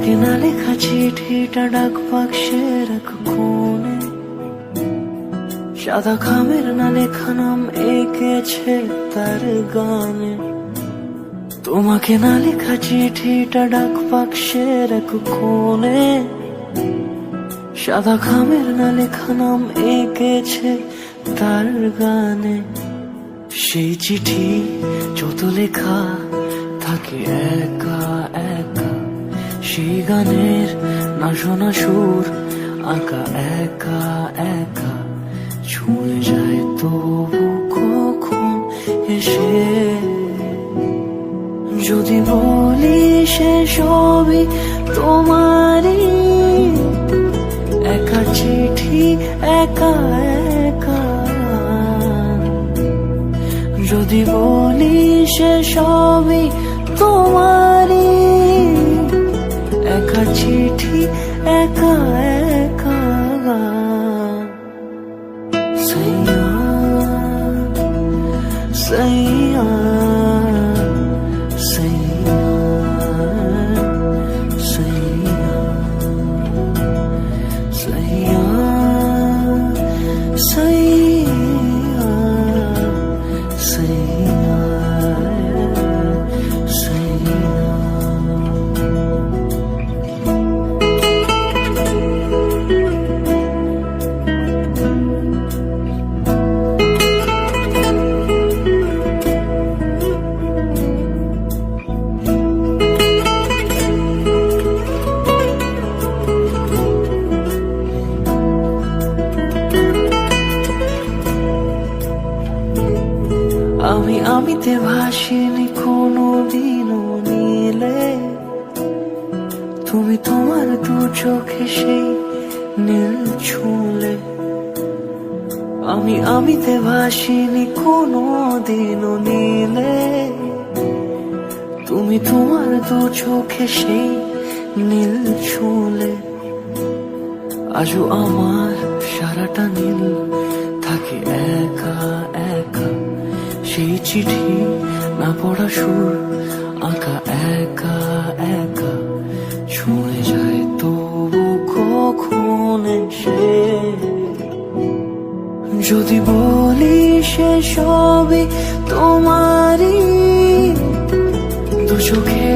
তোমাকে না লেখা চিঠিটা ডাক বাক্সের এক কোণে, সাদা খামের না লেখা নাম এঁকেছে তার গানে। তোমাকে না লেখা চিঠিটা ডাক বাক্সের এক কোণে, সাদা খামের না লেখা নাম এঁকেছে তার গানে। সেই চিঠি যত লেখা থাকে একা একা, সেই গানের না শোনা সুর আঁকা একা একা, ছুঁয়ে যায় তবু কখন এসে। যদি বলি সে সবই তোমারই, একা চিঠি একা একা। যদি বলি সে সবই তোমারই, একা চিঠি একা একা। সাইয়া সাইয়া সাইয়া সাইয়া সাইয়া সাইয়া সাইয়া সাইয়া। আমিতে ভাসিনি কোনো দিনও নীলে, তুমি তোমার দু চোখে সেই নীল ছুঁলে। আমিতে ভাসিনি কোনো দিনও নীলে, তুমি তোমার দু চোখে সেই নীল ছুঁলে। আজও আমার সারাটা নীল থাকে একা একা, সেই চিঠি না পড়া সুর আঁকা একা একা, ছুঁয়ে যায় তবু কখন এসে। যদি বলি সে সবই তোমারই, দু চোখে